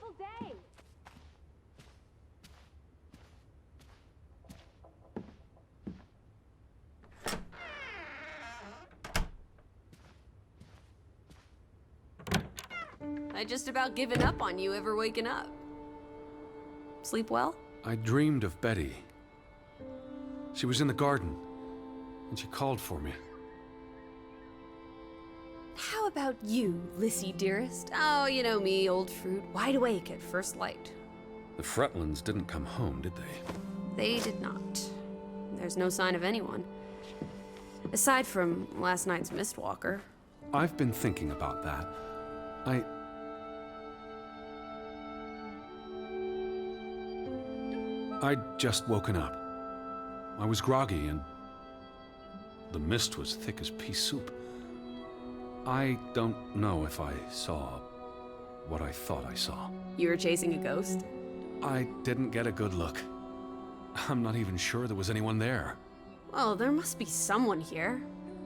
beautiful day. I just about given up on you ever waking up. Sleep well? I dreamed of Betty. She was in the garden, and she called for me. How about you, Lissy dearest? Oh, you know me, old fruit, wide awake at first light. The Fretlands didn't come home, did they? They did not. There's no sign of anyone. Aside from last night's Mistwalker. I've been thinking about that. I'd just woken up. I was groggy and the mist was thick as pea soup. I don't know if I saw what I thought I saw. You were chasing a ghost? I didn't get a good look. I'm not even sure there was anyone there. Well, there must be someone here.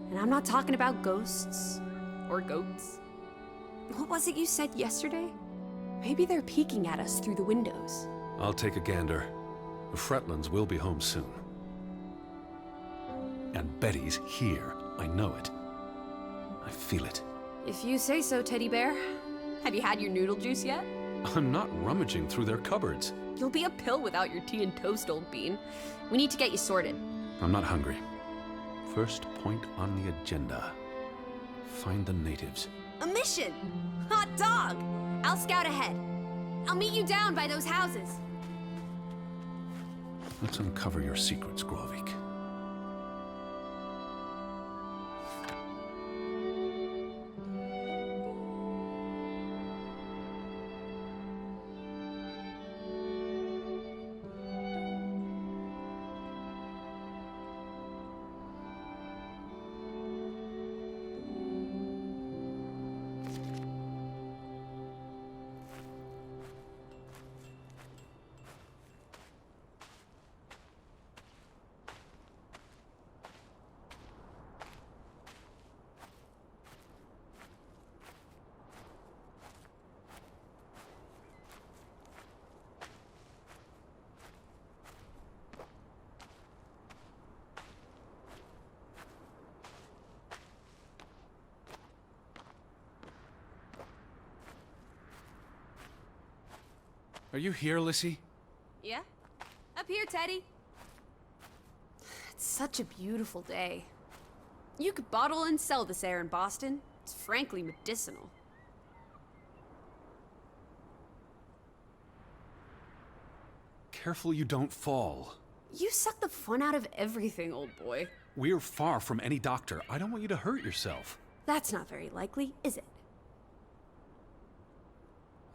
And I'm not talking about ghosts. Or goats. What was it you said yesterday? Maybe they're peeking at us through the windows. I'll take a gander. The Fretlands will be home soon. And Betty's here. I know it. I feel it. If you say so, Teddy Bear. Have you had your noodle juice yet? I'm not rummaging through their cupboards. You'll be a pill without your tea and toast, old bean. We need to get you sorted. I'm not hungry. First point on the agenda. Find the natives. A mission! Hot dog! I'll scout ahead. I'll meet you down by those houses. Let's uncover your secrets, Grovik. Are you here, Lissy? Yeah? Up here, Teddy. It's such a beautiful day. You could bottle and sell this air in Boston. It's frankly medicinal. Careful you don't fall. You suck the fun out of everything, old boy. We're far from any doctor. I don't want you to hurt yourself. That's not very likely, is it?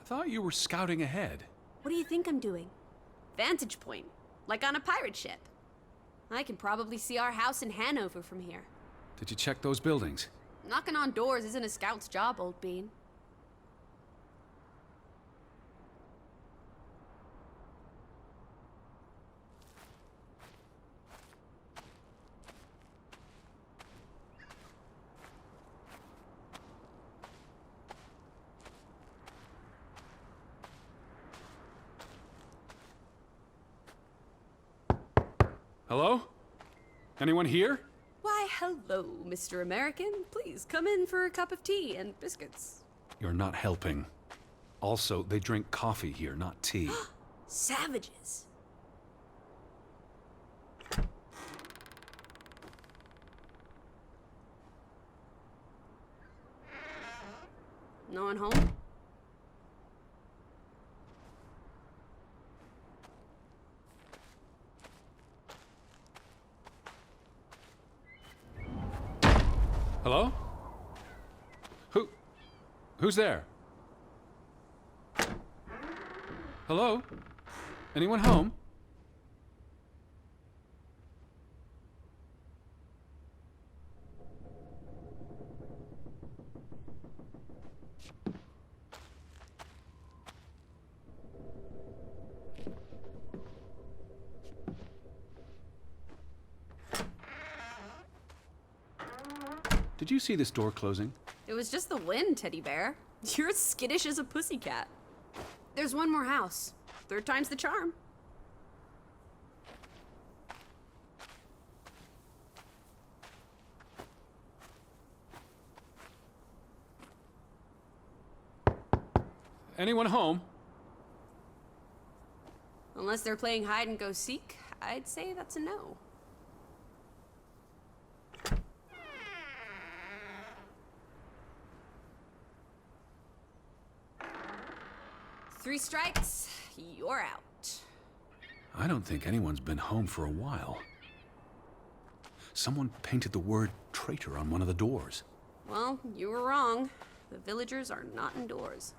I thought you were scouting ahead. What do you think I'm doing? Vantage point, like on a pirate ship. I can probably see our house in Hanover from here. Did you check those buildings? Knocking on doors isn't a scout's job, old bean. Hello? Anyone here? Why, hello, Mr. American. Please come in for a cup of tea and biscuits. You're not helping. Also, they drink coffee here, not tea. Savages. No one home? Hello? Who's there? Hello? Anyone home? Did you see this door closing? It was just the wind, Teddy Bear. You're as skittish as a pussycat. There's one more house. Third time's the charm. Anyone home? Unless they're playing hide and go seek, I'd say that's a no. Three strikes, you're out. I don't think anyone's been home for a while. Someone painted the word traitor on one of the doors. Well, you were wrong. The villagers are not indoors.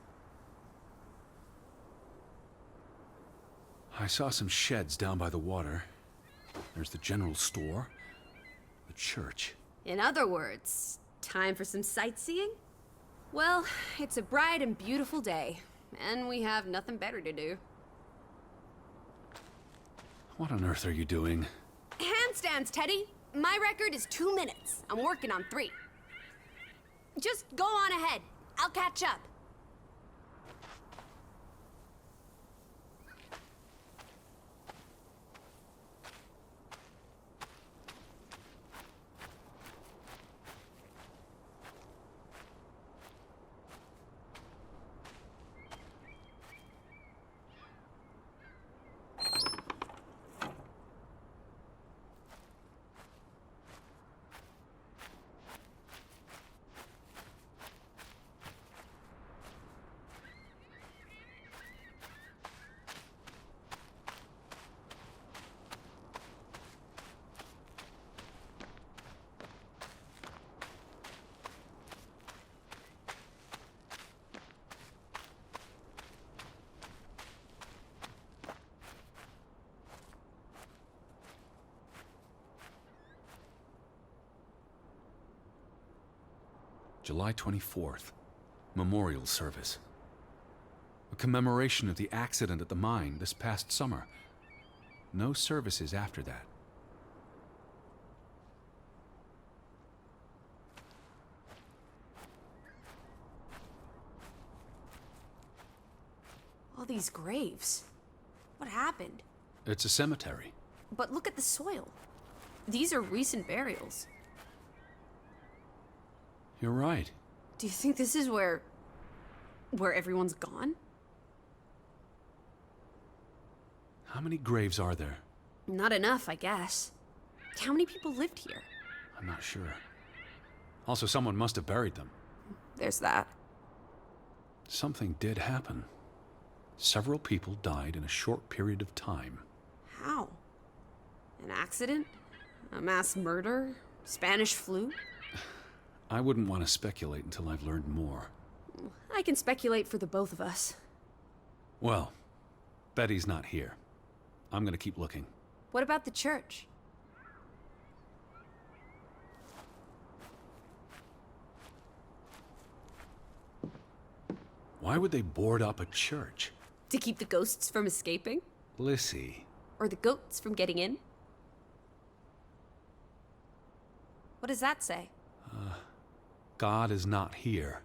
I saw some sheds down by the water. There's the general store, the church. In other words, time for some sightseeing? Well, it's a bright and beautiful day, and we have nothing better to do. What on earth are you doing? Handstands, Teddy! My record is 2 minutes. I'm working on 3. Just go on ahead. I'll catch up. July 24th. Memorial service. A commemoration of the accident at the mine this past summer. No services after that. All these graves. What happened? It's a cemetery. But look at the soil. These are recent burials. You're right. Do you think this is where everyone's gone? How many graves are there? Not enough, I guess. How many people lived here? I'm not sure. Also, someone must have buried them. There's that. Something did happen. Several people died in a short period of time. How? An accident? A mass murder? Spanish flu? I wouldn't want to speculate until I've learned more. I can speculate for the both of us. Well, Betty's not here. I'm gonna keep looking. What about the church? Why would they board up a church? To keep the ghosts from escaping? Lissy. Or the goats from getting in? What does that say? God is not here.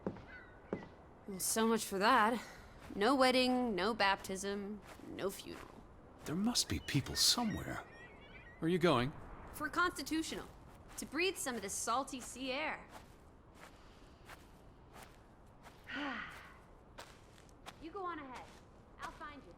Well, so much for that. No wedding, no baptism, no funeral. There must be people somewhere. Where are you going? For constitutional. To breathe some of this salty sea air. You go on ahead. I'll find you.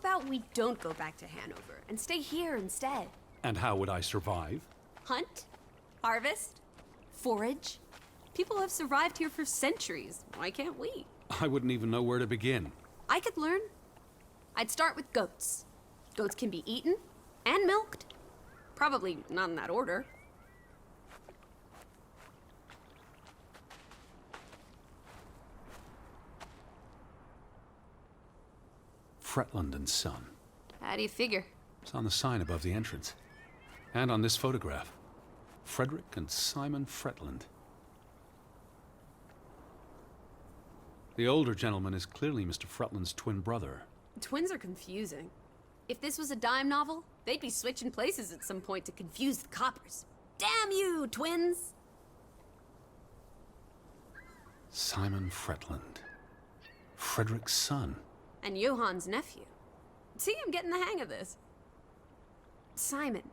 about we don't go back to Hanover and stay here instead? And how would I survive? Hunt? Harvest? Forage? People have survived here for centuries. Why can't we? I wouldn't even know where to begin. I could learn. I'd start with goats. Goats can be eaten and milked. Probably not in that order. Fretland and Son. How do you figure? It's on the sign above the entrance. And on this photograph. Frederick and Simon Fretland. The older gentleman is clearly Mr. Fretland's twin brother. Twins are confusing. If this was a dime novel, they'd be switching places at some point to confuse the coppers. Damn you, twins! Simon Fretland. Frederick's son. And Johann's nephew. See, I'm getting the hang of this. Simon.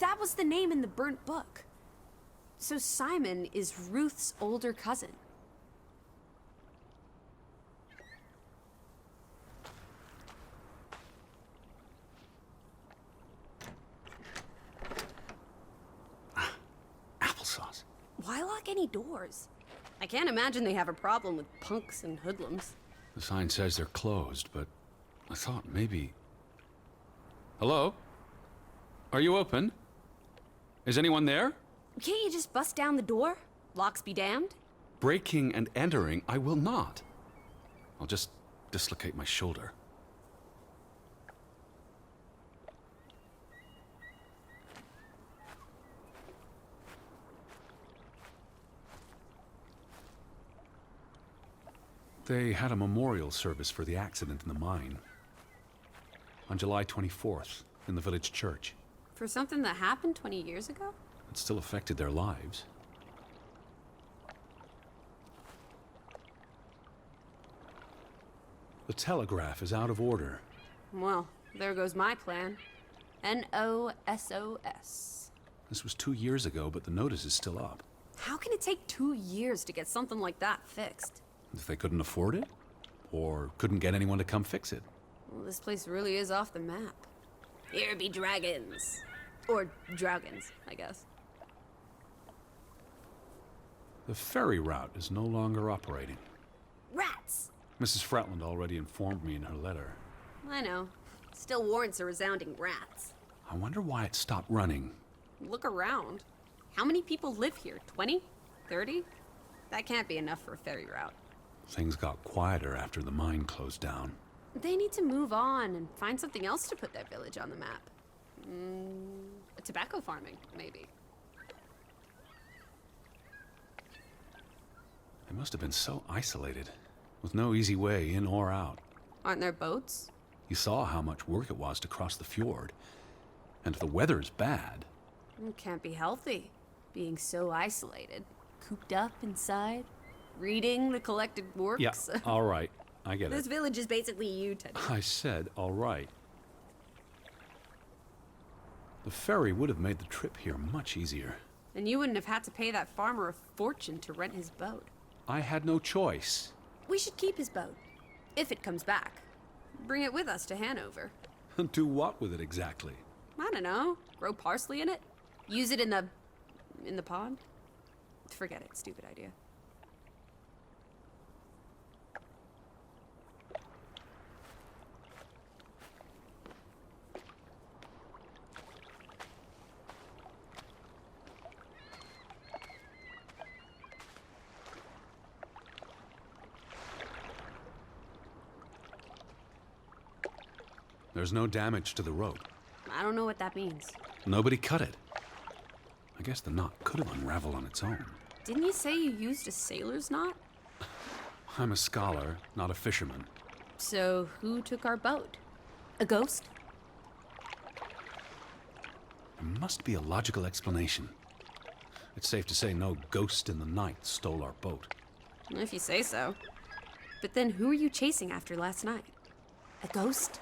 That was the name in the burnt book. So Simon is Ruth's older cousin. Applesauce. Why lock any doors? I can't imagine they have a problem with punks and hoodlums. The sign says they're closed, but I thought maybe... Hello? Are you open? Is anyone there? Can't you just bust down the door? Locks be damned. Breaking and entering, I will not. I'll just dislocate my shoulder. They had a memorial service for the accident in the mine. On July 24th, in the village church. For something that happened 20 years ago? It still affected their lives. The telegraph is out of order. Well, there goes my plan. NOSOS. This was 2 years ago, but the notice is still up. How can it take 2 years to get something like that fixed? If they couldn't afford it? Or couldn't get anyone to come fix it? Well, this place really is off the map. Here be dragons. Or Draugens, I guess. The ferry route is no longer operating. Rats! Mrs. Fretland already informed me in her letter. I know. Still warrants a resounding rats. I wonder why it stopped running. Look around. How many people live here? 20? 30? That can't be enough for a ferry route. Things got quieter after the mine closed down. They need to move on and find something else to put their village on the map. Tobacco farming, maybe. They must have been so isolated, with no easy way in or out. Aren't there boats? You saw how much work it was to cross the fjord. And if the weather's bad... It can't be healthy, being so isolated. Cooped up inside, reading the collected works. Yeah, all right. I get This it. village is basically you, Teddy. I said, all right. The ferry would have made the trip here much easier. And you wouldn't have had to pay that farmer a fortune to rent his boat. I had no choice. We should keep his boat, if it comes back. Bring it with us to Hanover. Do what with it exactly? I don't know. Grow parsley in it? Use it in the pond? Forget it. Stupid idea. There's no damage to the rope. I don't know what that means. Nobody cut it. I guess the knot could have unraveled on its own. Didn't you say you used a sailor's knot? I'm a scholar, not a fisherman. So who took our boat? A ghost? There must be a logical explanation. It's safe to say no ghost in the night stole our boat. If you say so. But then who were you chasing after last night? A ghost?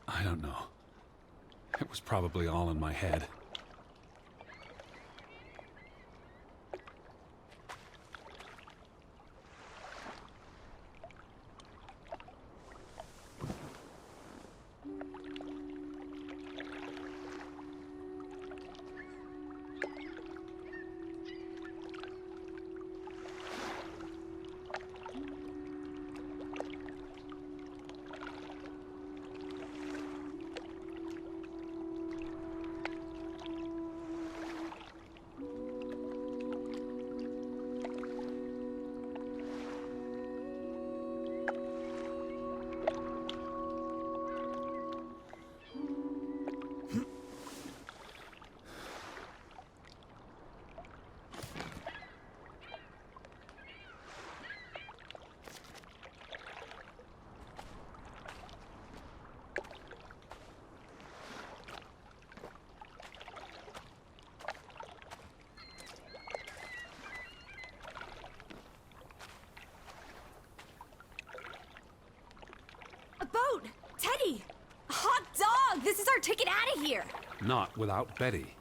I don't know. It was probably all in my head. our ticket out of here! Not without Betty.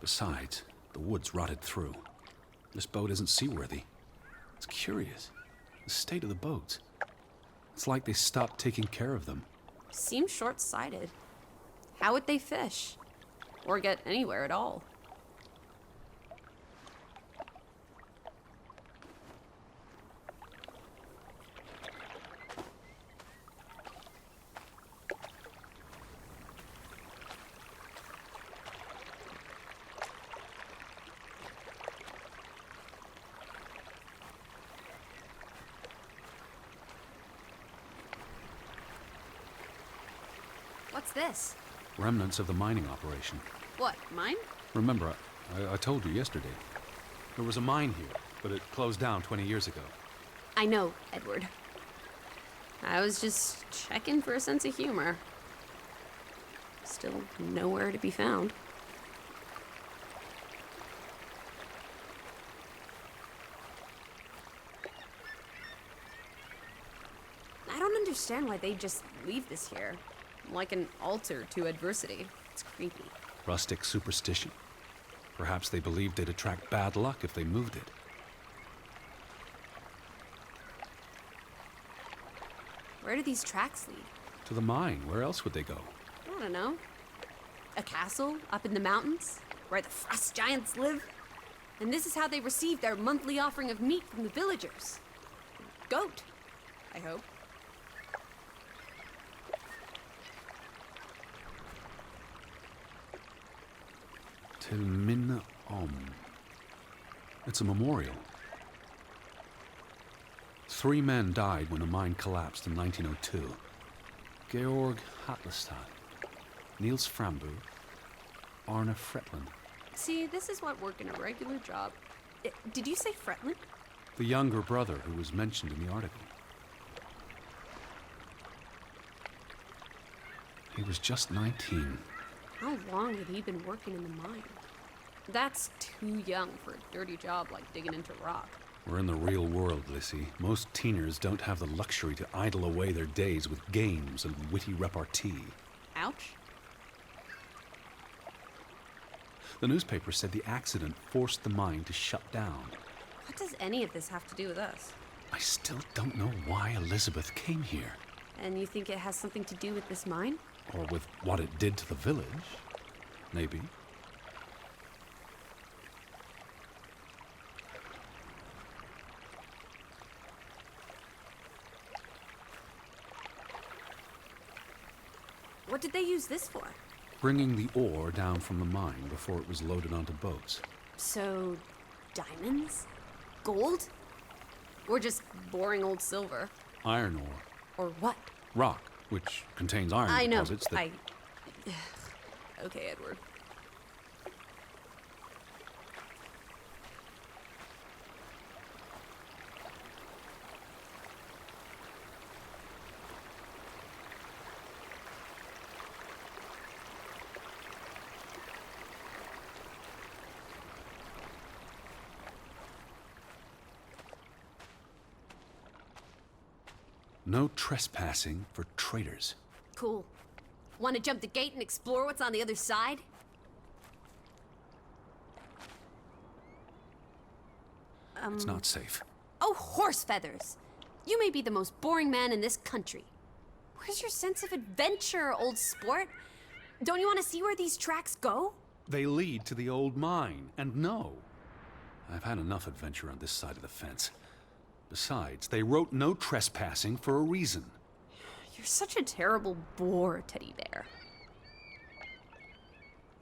Besides, the wood's rotted through. This boat isn't seaworthy. It's curious. The state of the boats. It's like they stopped taking care of them. Seems short-sighted. How would they fish? Or get anywhere at all? What's this? Remnants of the mining operation. What, mine? Remember, I told you yesterday. There was a mine here, but it closed down 20 years ago. I know, Edward. I was just checking for a sense of humor. Still nowhere to be found. I don't understand why they just leave this here. Like an altar to adversity. It's creepy. Rustic superstition. Perhaps they believed they'd attract bad luck if they moved it. Where do these tracks lead? To the mine. Where else would they go? I don't know. A castle up in the mountains where the frost giants live? And this is how they receive their monthly offering of meat from the villagers. Goat, I hope. Til minne om. It's a memorial. 3 men died when the mine collapsed in 1902. Georg Hatlestad, Niels Frambu, Arne Fretland. See, this is what working a regular job. Did you say Fretland? The younger brother who was mentioned in the article. He was just 19. How long had he been working in the mine? That's too young for a dirty job like digging into rock. We're in the real world, Lissy. Most teeners don't have the luxury to idle away their days with games and witty repartee. Ouch. The newspaper said the accident forced the mine to shut down. What does any of this have to do with us? I still don't know why Elizabeth came here. And you think it has something to do with this mine? Or with what it did to the village. Maybe. What did they use this for? Bringing the ore down from the mine before it was loaded onto boats. So, diamonds? Gold? Or just boring old silver? Iron ore. Or what? Rock, which contains iron I know. deposits that... Okay, Edward. No trespassing for traitors. Cool. Want to jump the gate and explore what's on the other side? It's not safe. Oh, horse feathers! You may be the most boring man in this country. Where's your sense of adventure, old sport? Don't you want to see where these tracks go? They lead to the old mine, and no. I've had enough adventure on this side of the fence. Besides, they wrote no trespassing for a reason. You're such a terrible bore, Teddy Bear.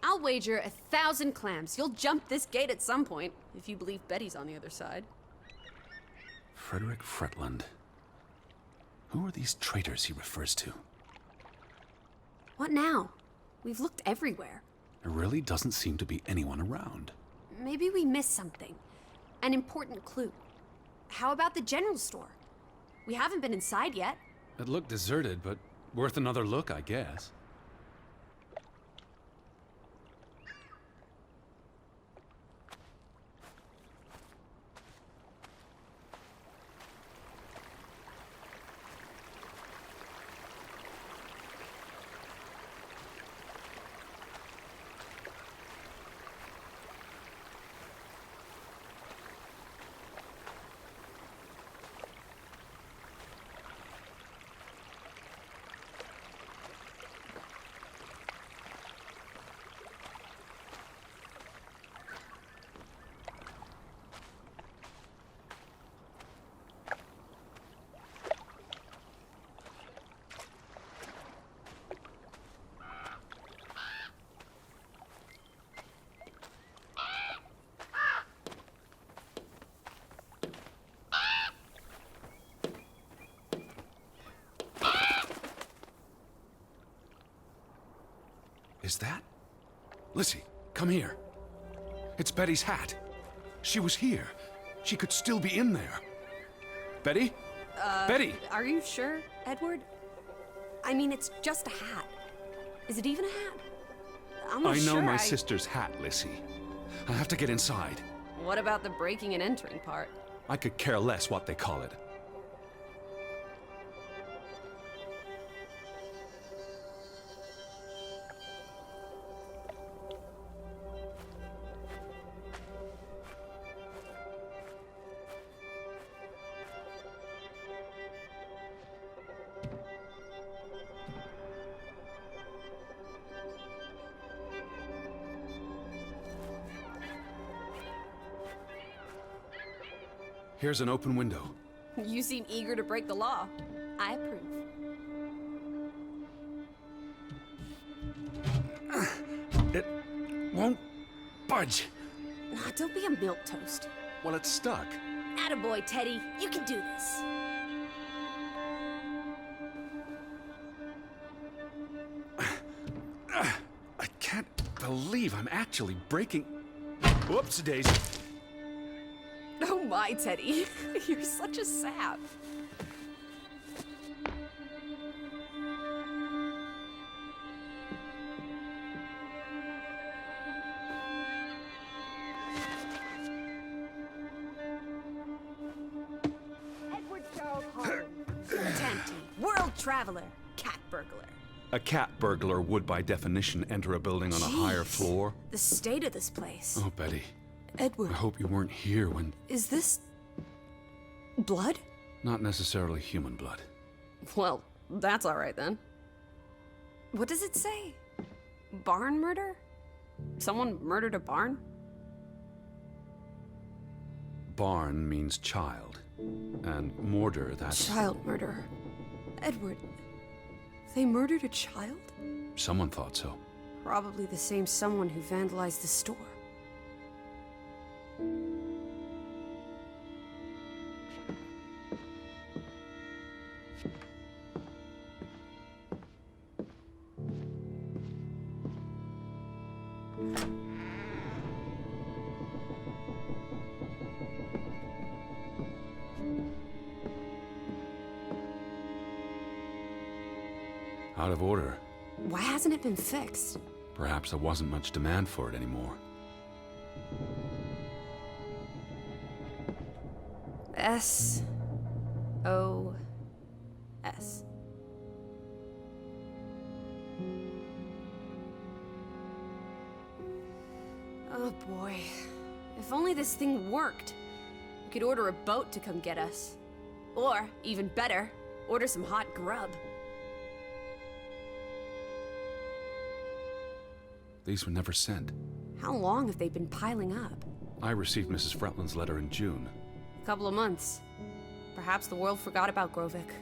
I'll wager 1,000 clams you'll jump this gate at some point, if you believe Betty's on the other side. Frederick Fretland. Who are these traitors he refers to? What now? We've looked everywhere. There really doesn't seem to be anyone around. Maybe we missed something. An important clue. How about the general store? We haven't been inside yet. It looked deserted, but worth another look, I guess. Is that? Lizzie, come here. It's Betty's hat. She was here. She could still be in there. Betty? Betty! Are you sure, Edward? I mean, it's just a hat. Is it even a hat? I'm not sure. I know my sister's hat, Lizzie. I have to get inside. What about the breaking and entering part? I could care less what they call it. Here's an open window. You seem eager to break the law. I approve. It won't budge. Nah, don't be a milquetoast. Well, it's stuck. Attaboy, Teddy. You can do this. I can't believe I'm actually breaking... Whoops, Daisy. Oh my, Teddy. You're such a sap. Edward Charles Holland. Tempting. World traveler. Cat burglar. A cat burglar would, by definition, enter a building on a higher floor. The state of this place. Oh, Betty. Edward. I hope you weren't here when... Is this... blood? Not necessarily human blood. Well, that's all right then. What does it say? Barn murder? Someone murdered a barn? Barn means child. And mortar, that's... Child murder. Edward, they murdered a child? Someone thought so. Probably the same someone who vandalized the store. Out of order. Why hasn't it been fixed? Perhaps there wasn't much demand for it anymore. S-O-S. Oh boy. If only this thing worked. We could order a boat to come get us. Or, even better, order some hot grub. These were never sent. How long have they been piling up? I received Mrs. Fretland's letter in June. A couple of months. Perhaps the world forgot about Grovik.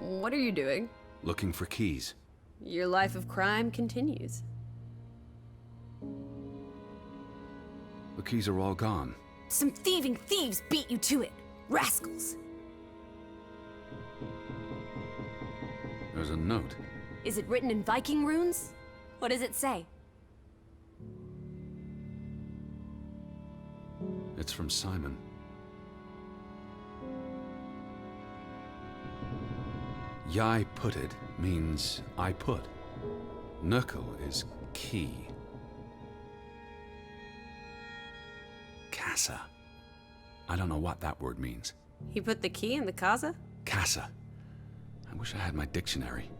What are you doing? Looking for keys. Your life of crime continues. The keys are all gone. Some thieving thieves beat you to it. Rascals. There's a note. Is it written in Viking runes? What does it say? It's from Simon. Yai putted means I put. Nøkkel is key. Casa. I don't know what that word means. He put the key in the casa? Casa. I wish I had my dictionary.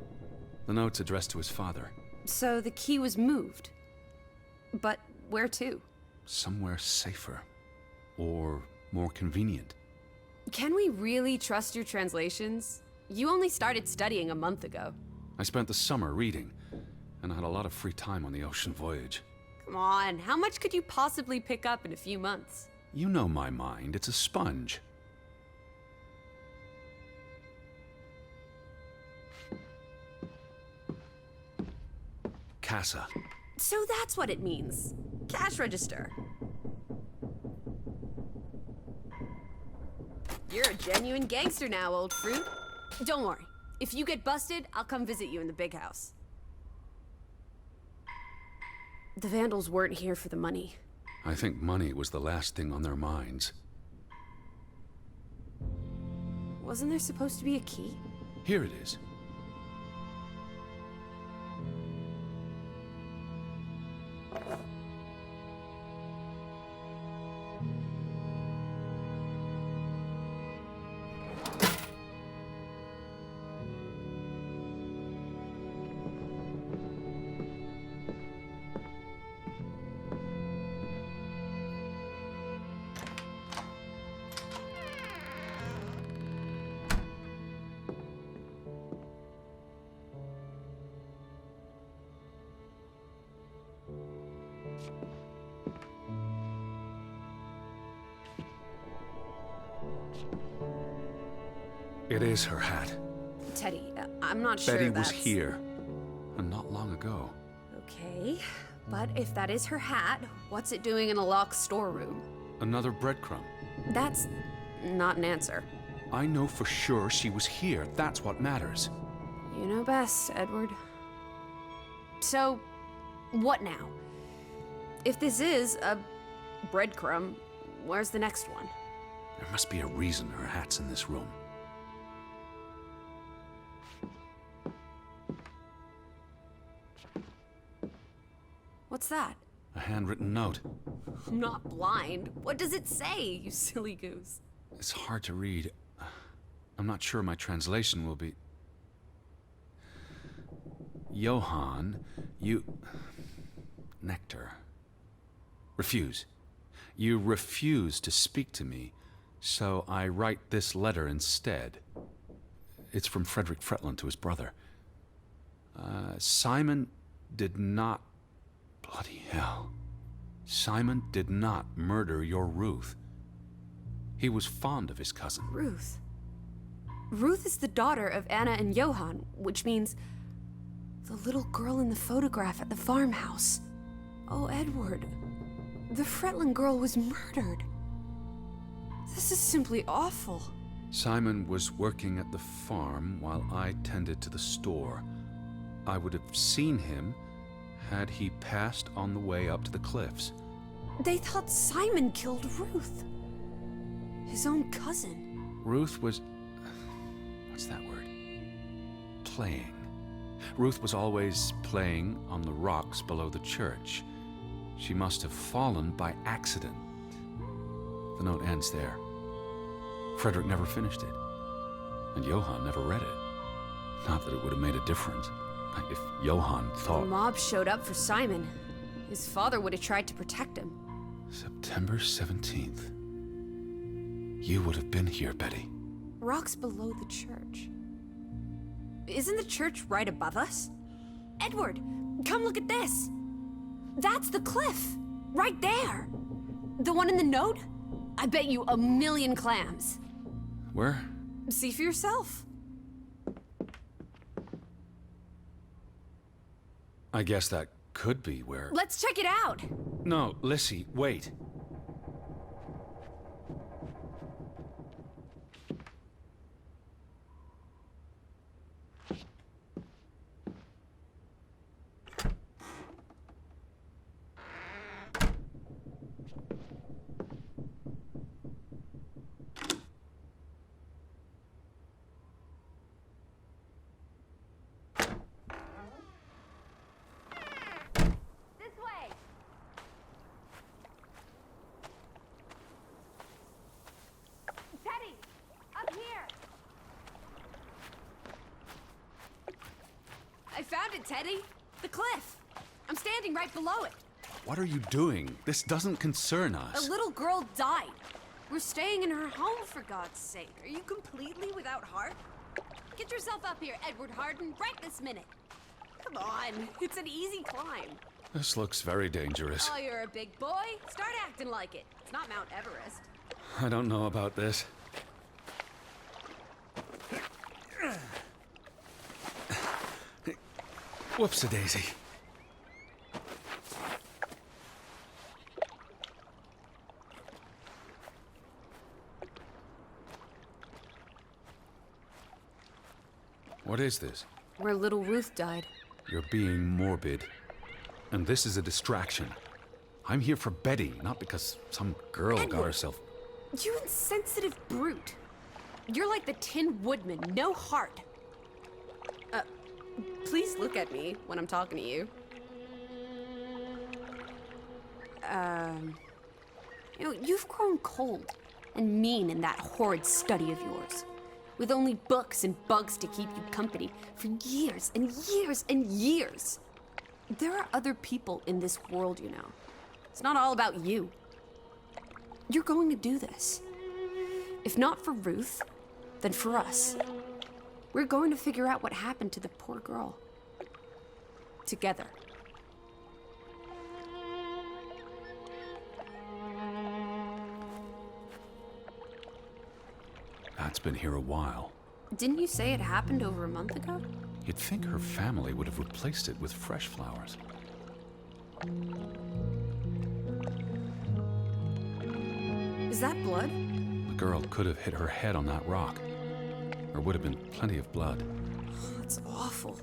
The note's addressed to his father. So the key was moved. But where to? Somewhere safer. Or more convenient. Can we really trust your translations? You only started studying a month ago. I spent the summer reading. and I had a lot of free time on the ocean voyage. Come on, how much could you possibly pick up in a few months? You know my mind, it's a sponge. Casa. So that's what it means. Cash register. You're a genuine gangster now, old fruit. Don't worry. If you get busted, I'll come visit you in the big house. The Vandals weren't here for the money. I think money was the last thing on their minds. Wasn't there supposed to be a key? Here it is. It is her hat. Teddy, I'm not sure Betty that's... was here, and not long ago. Okay, but if that is her hat, what's it doing in a locked storeroom? Another breadcrumb. That's not an answer. I know for sure she was here. That's what matters. You know best, Edward. So, what now? If this is a breadcrumb, where's the next one? There must be a reason her hat's in this room. What's that? A handwritten note. I'm not blind. What does it say, you silly goose? It's hard to read. I'm not sure my translation will be... Johann, you... Nectar. Refuse. You refuse to speak to me, so I write this letter instead. It's from Frederick Fretland to his brother. Simon did not... Bloody hell. Simon did not murder your Ruth. He was fond of his cousin. Ruth. Ruth is the daughter of Anna and Johann, which means the little girl in the photograph at the farmhouse. Oh, Edward. The Fretland girl was murdered. This is simply awful. Simon was working at the farm while I tended to the store. I would have seen him had he passed on the way up to the cliffs. They thought Simon killed Ruth. His own cousin. Ruth was... what's that word? Playing. Ruth was always playing on the rocks below the church. She must have fallen by accident. The note ends there. Frederick never finished it. And Johann never read it. Not that it would have made a difference. If Johann thought... The mob showed up for Simon. His father would have tried to protect him. September 17th. You would have been here, Betty. Rocks below the church. Isn't the church right above us? Edward, come look at this. That's the cliff. Right there. The one in the note? I bet you 1,000,000 clams. Where? See for yourself. I guess that could be where... Let's check it out. No, Lissy, wait. I found it, Teddy. The cliff. I'm standing right below it. What are you doing? This doesn't concern us. A little girl died. We're staying in her home, for God's sake. Are you completely without heart? Get yourself up here, Edward Harden, right this minute. Come on, it's an easy climb. This looks very dangerous. Oh, you're a big boy. Start acting like it. It's not Mount Everest. I don't know about this. Whoops-a-daisy. What is this? Where little Ruth died. You're being morbid. And this is a distraction. I'm here for Betty, not because some girl got Edward. herself... You insensitive brute. You're like the Tin Woodman, no heart. Please look at me when I'm talking to you. You've grown cold and mean in that horrid study of yours, with only books and bugs to keep you company for years and years and years. There are other people in this world, you know. It's not all about you. You're going to do this. If not for Ruth, then for us. We're going to figure out what happened to the poor girl. Together. That's been here a while. Didn't you say it happened over a month ago? You'd think her family would have replaced it with fresh flowers. Is that blood? The girl could have hit her head on that rock. There would have been plenty of blood. That's awful.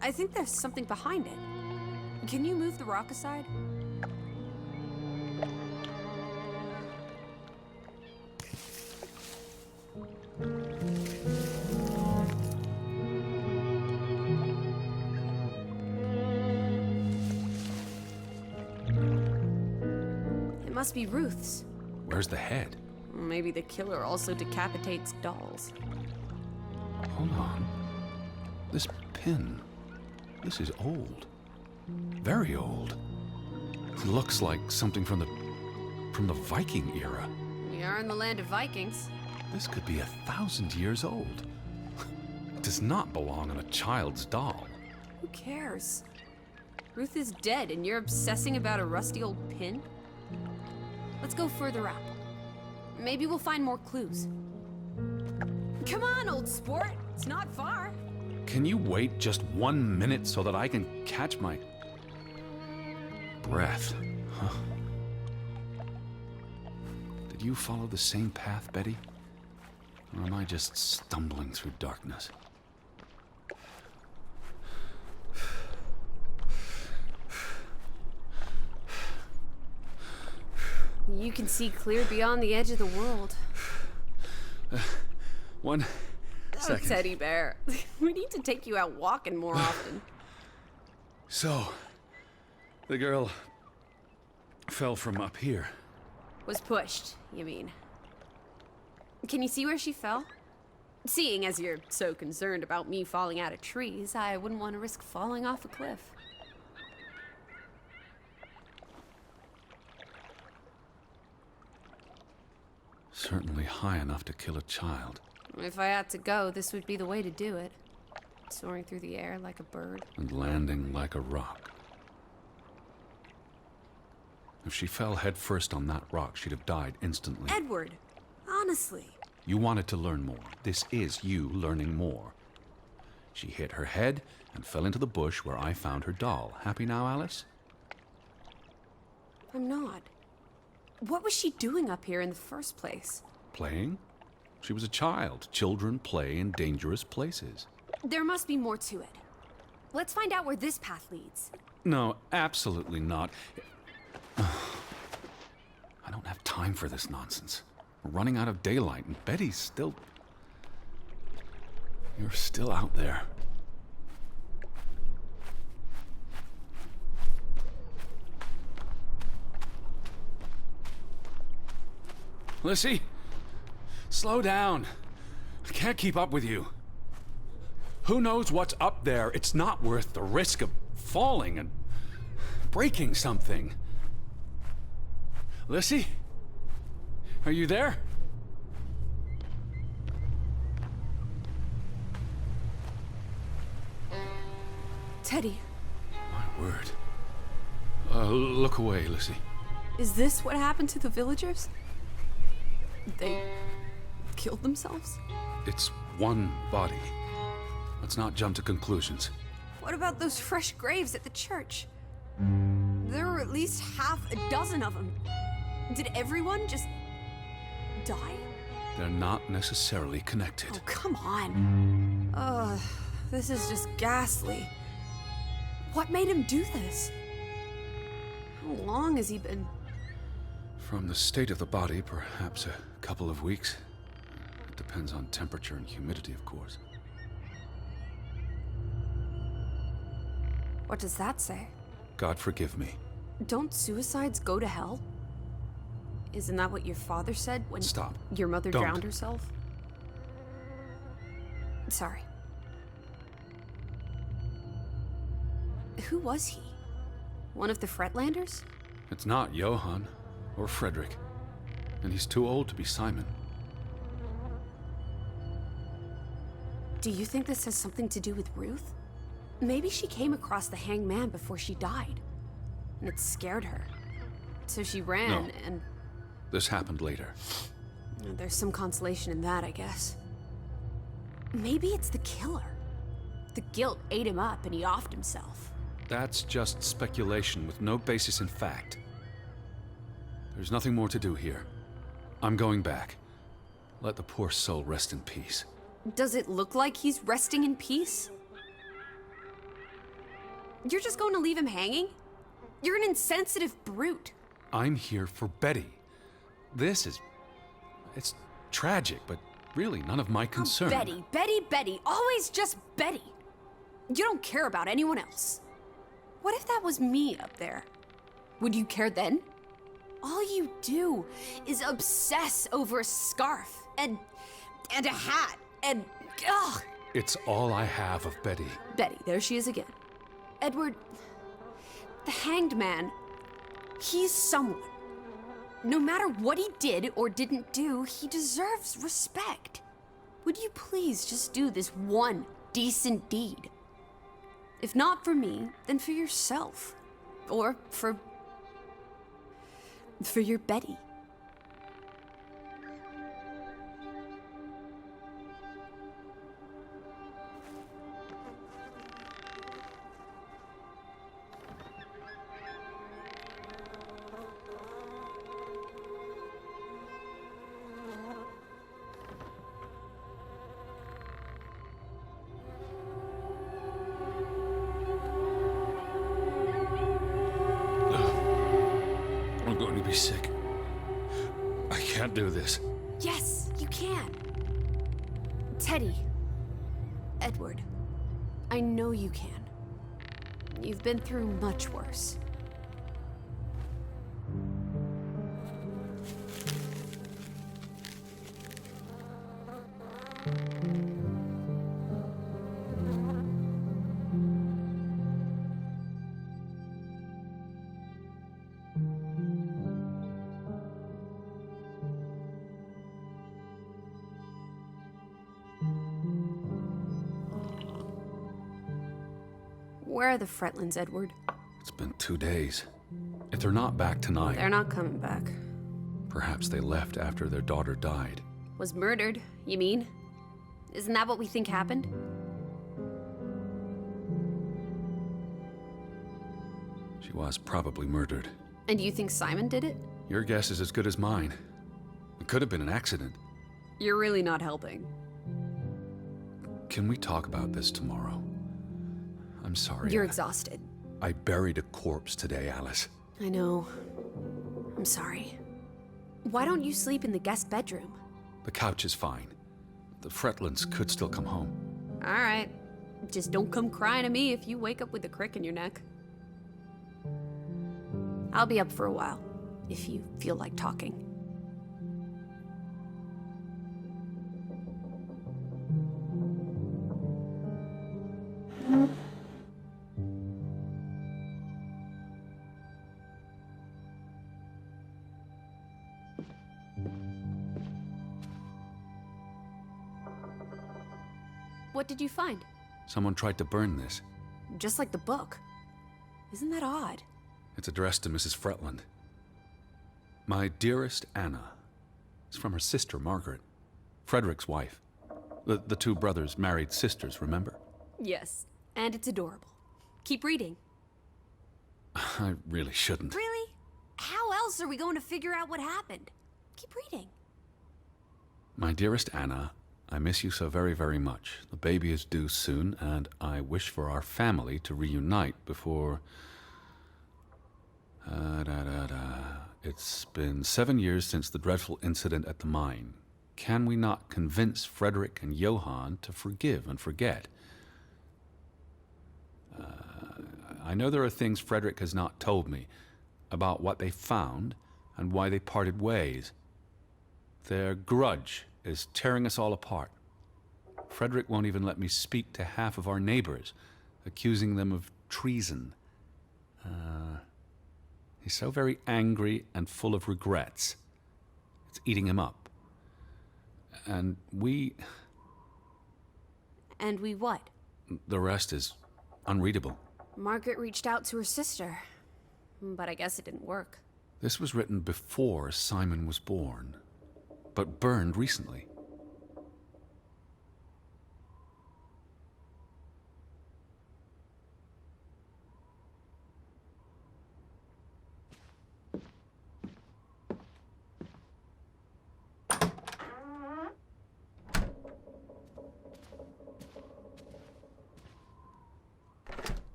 I think there's something behind it. Can you move the rock aside? It must be Ruth's. Where's the head? Maybe the killer also decapitates dolls. Hold on. This pin. This is old. Very old. It looks like something from the Viking era. We are in the land of Vikings. This could be 1,000 years old. It does not belong on a child's doll. Who cares? Ruth is dead and you're obsessing about a rusty old pin? Let's go further up. Maybe we'll find more clues. Come on, old sport. It's not far. Can you wait just 1 minute so that I can catch my breath? Huh? Did you follow the same path, Betty? Or am I just stumbling through darkness? You can see clear beyond the edge of the world. One second. Oh, teddy bear. We need to take you out walking more often. So, the girl fell from up here. Was pushed, you mean? Can you see where she fell? Seeing as you're so concerned about me falling out of trees, I wouldn't want to risk falling off a cliff. Certainly high enough to kill a child. If I had to go, this would be the way to do it. Soaring through the air like a bird. And landing like a rock. If she fell headfirst on that rock, she'd have died instantly. Edward, honestly. You wanted to learn more. This is you learning more. She hit her head and fell into the bush where I found her doll. Happy now, Alice? I'm not. What was she doing up here in the first place? Playing? She was a child. Children play in dangerous places. There must be more to it. Let's find out where this path leads. No, absolutely not. I don't have time for this nonsense. We're running out of daylight, and Betty's still... You're still out there. Lissy, slow down. I can't keep up with you. Who knows what's up there? It's not worth the risk of falling and breaking something. Lissy? Are you there? Teddy, My word. Look away, Lissy. is this what happened to the villagers? They killed themselves? It's one body. Let's not jump to conclusions. What about those fresh graves at the church? There were at least half a dozen of them. Did everyone just die? They're not necessarily connected. Oh, come on. Ugh, this is just ghastly. What made him do this? How long has he been... From the state of the body, perhaps a couple of weeks. It depends on temperature and humidity, of course. What does that say? God forgive me. Don't suicides go to hell? Isn't that what your father said when... Stop. Your mother Don't. drowned herself? Sorry. Who was he? One of the Fretlanders? It's not Johann or Frederick. And he's too old to be Simon. Do you think this has something to do with Ruth? Maybe she came across the hanged man before she died, and it scared her. So she ran, No. and... This happened later. There's some consolation in that, I guess. Maybe it's the killer. The guilt ate him up, and he offed himself. That's just speculation with no basis in fact. There's nothing more to do here. I'm going back. Let the poor soul rest in peace. Does it look like he's resting in peace? You're just going to leave him hanging? You're an insensitive brute. I'm here for Betty. It's tragic, but really none of my concern. Oh, Betty, always just Betty. You don't care about anyone else. What if that was me up there? Would you care then? All you do is obsess over a scarf and a hat and ugh. It's all I have of Betty. Betty, there she is again. Edward, the hanged man, he's someone. No matter what he did or didn't do, he deserves respect. Would you please just do this one decent deed? If not for me, then for yourself. Or for your Betty. I'm going to be sick. I can't do this. Yes, you can. Teddy. Edward. I know you can. You've been through much worse. Where are the Fretlands, Edward? It's been 2 days. If they're not back tonight, They're not coming back. perhaps they left after their daughter died. Was murdered, you mean? Isn't that what we think happened? She was probably murdered. And you think Simon did it? Your guess is as good as mine. It could have been an accident. You're really not helping. Can we talk about this tomorrow? I'm sorry. You're exhausted. I buried a corpse today, Alice. I know. I'm sorry. Why don't you sleep in the guest bedroom? The couch is fine. The Fretlands could still come home. All right. Just don't come crying to me if you wake up with a crick in your neck. I'll be up for a while, if you feel like talking. What did you find? Someone tried to burn this. just like the book. Isn't that odd? It's addressed to Mrs. Fretland. My dearest Anna. It's from her sister, Margaret. Frederick's wife. The two brothers married sisters, remember? Yes, and it's adorable. Keep reading. I really shouldn't. Really? How else are we going to figure out what happened? Keep reading. My dearest Anna, I miss you so very, very much. The baby is due soon, and I wish for our family to reunite before... It's been 7 years since the dreadful incident at the mine. Can we not convince Frederick and Johann to forgive and forget? I know there are things Frederick has not told me about what they found and why they parted ways. Their grudge is tearing us all apart. Frederick won't even let me speak to half of our neighbors, accusing them of treason. He's so very angry and full of regrets. It's eating him up. And we... And we what? The rest is unreadable. Margaret reached out to her sister, but I guess it didn't work. This was written before Simon was born, but burned recently.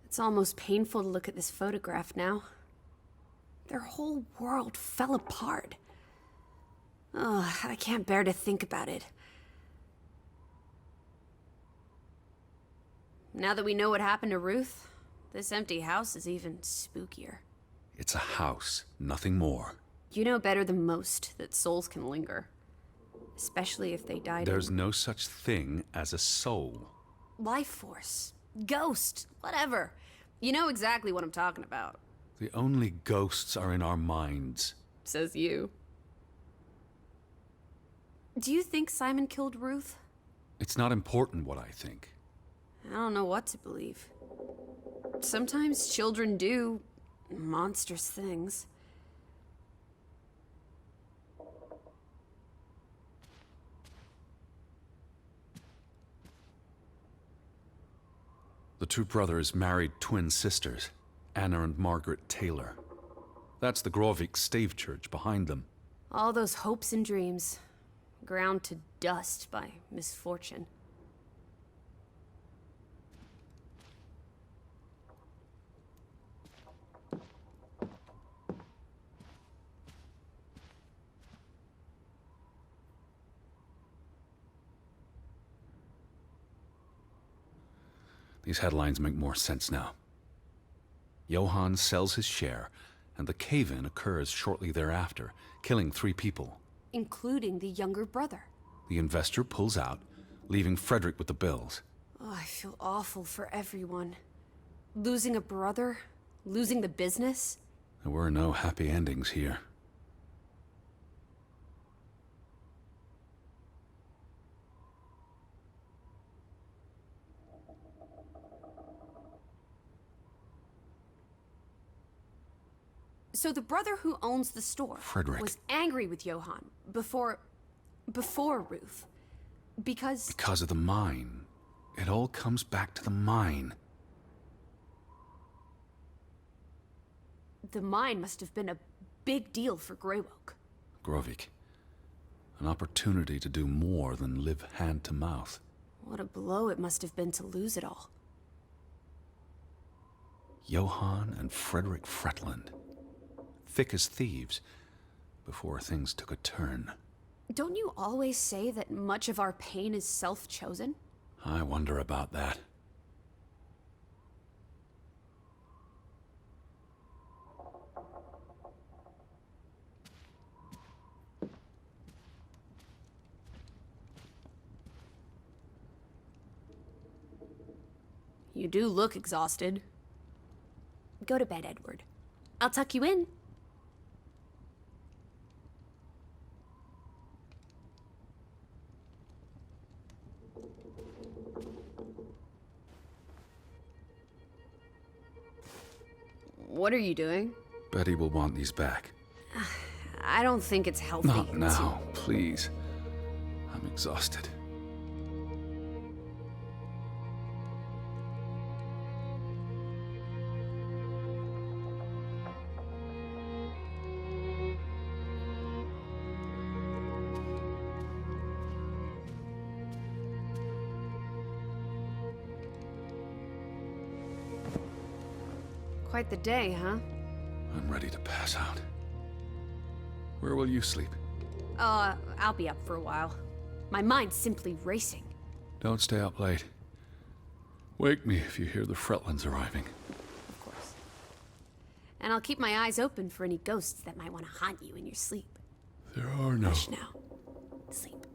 It's almost painful to look at this photograph now. Their whole world fell apart. Ugh, I can't bear to think about it. Now that we know what happened to Ruth, this empty house is even spookier. It's a house, nothing more. You know better than most that souls can linger. Especially if they died There's no such thing as a soul. life force, ghost, whatever. You know exactly what I'm talking about. The only ghosts are in our minds. Says you. Do you think Simon killed Ruth? It's not important what I think. I don't know what to believe. Sometimes children do monstrous things. The two brothers married twin sisters, Anna and Margaret Taylor. That's the Grovik stave church behind them. All those hopes and dreams, ground to dust by misfortune. These headlines make more sense now. Johann sells his share, and the cave-in occurs shortly thereafter, killing 3 people. Including the younger brother. The investor pulls out, leaving Frederick with the bills. Oh, I feel awful for everyone. Losing a brother, losing the business. There were no happy endings here. So the brother who owns the store Frederick. was angry with Johann before Ruth. Because Because of the mine. It all comes back to the mine. the mine must have been a big deal for Greywoke. Grovik. An opportunity to do more than live hand to mouth. What a blow it must have been to lose it all. Johann and Frederick Fretland. Thick as thieves, before things took a turn. Don't you always say that much of our pain is self-chosen? I wonder about that. You do look exhausted. Go to bed, Edward. I'll tuck you in. What are you doing? Betty will want these back. I don't think it's healthy. Not now, please. I'm exhausted. Quite the day, huh? I'm ready to pass out. Where will you sleep? I'll be up for a while. My mind's simply racing. Don't stay up late. Wake me if you hear the Fretlins arriving. Of course. And I'll keep my eyes open for any ghosts that might want to haunt you in your sleep. There are no... Hush now. Sleep.